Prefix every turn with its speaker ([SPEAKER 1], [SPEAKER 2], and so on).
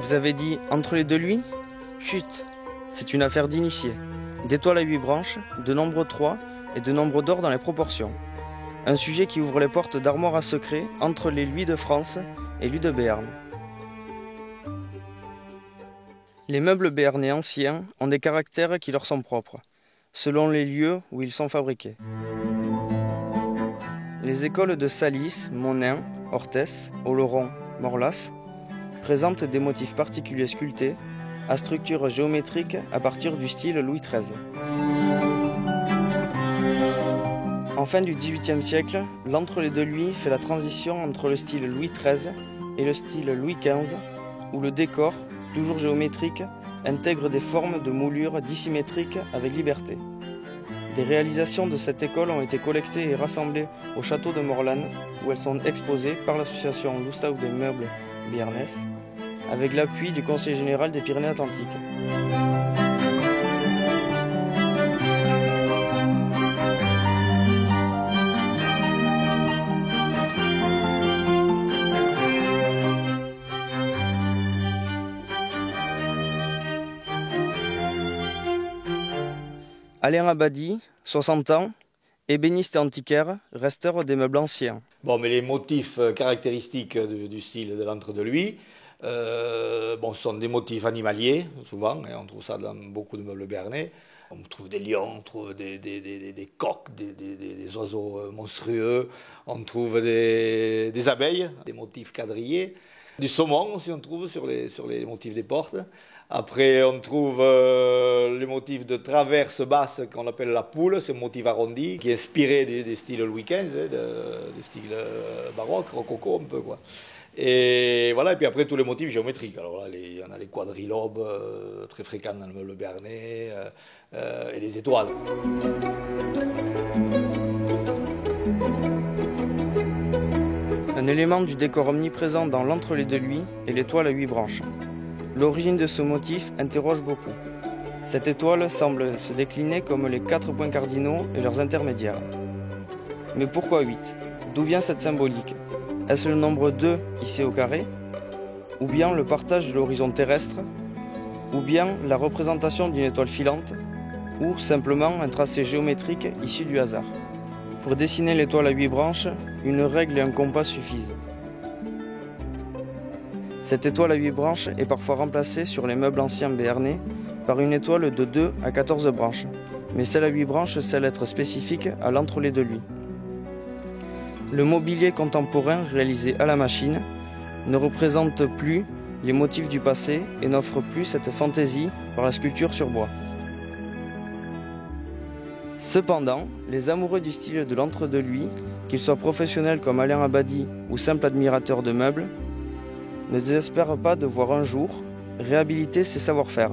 [SPEAKER 1] Vous avez dit entre les deux lui? Chut, c'est une affaire d'initié. D'étoiles à 8 branches, de nombre 3 et de nombre d'or dans les proportions. Un sujet qui ouvre les portes d'armoires à secret entre les Louis de France et Louis de Béarn. Les meubles béarnais anciens ont des caractères qui leur sont propres, selon les lieux où ils sont fabriqués. Les écoles de Salis, Monin, Orthès, Oloron, Morlas présentent des motifs particuliers sculptés à structure géométrique à partir du style Louis XIII. En fin du XVIIIe siècle, l'entre-les-deux-Louis fait la transition entre le style Louis XIII et le style Louis XV, où le décor, toujours géométrique, intègre des formes de moulures dissymétriques avec liberté. Des réalisations de cette école ont été collectées et rassemblées au château de Morlan, où elles sont exposées par l'association Lustau des meubles béarnais, avec l'appui du Conseil général des Pyrénées-Atlantiques. Alain Abadi, 60 ans, ébéniste et antiquaire, resteur des meubles anciens.
[SPEAKER 2] Bon, mais les motifs caractéristiques du style de l'entre-deux-Louis, sont des motifs animaliers, souvent, et on trouve ça dans beaucoup de meubles béarnais. On trouve des lions, on trouve des coqs, des oiseaux monstrueux, on trouve des abeilles, des motifs quadrillés, du saumon aussi on trouve sur les motifs des portes. Après on trouve les motifs de traverse basse qu'on appelle la poule, c'est un motif arrondi qui est inspiré des styles Louis XV, des styles baroques, rococo un peu quoi. Et voilà, et puis après tous les motifs géométriques. Alors là, il y en a les quadrilobes, très fréquents dans le meuble béarnais, et les étoiles.
[SPEAKER 1] Un élément du décor omniprésent dans l'entre-les-deux-Louis est l'étoile à 8 branches. L'origine de ce motif interroge beaucoup. Cette étoile semble se décliner comme les 4 points cardinaux et leurs intermédiaires. Mais pourquoi 8? D'où vient cette symbolique? Est-ce le nombre 2 ici au carré? Ou bien le partage de l'horizon terrestre? Ou bien la représentation d'une étoile filante? Ou simplement un tracé géométrique issu du hasard? Pour dessiner l'étoile à 8 branches, une règle et un compas suffisent. Cette étoile à 8 branches est parfois remplacée sur les meubles anciens béarnais par une étoile de 2 à 14 branches, mais celle à 8 branches semble être spécifique à l'entre-les-deux-Louis. Le mobilier contemporain réalisé à la machine ne représente plus les motifs du passé et n'offre plus cette fantaisie par la sculpture sur bois. Cependant, les amoureux du style de l'entre-deux-Louis, qu'ils soient professionnels comme Alain Abadi ou simples admirateurs de meubles, ne désespèrent pas de voir un jour réhabiliter ces savoir-faire.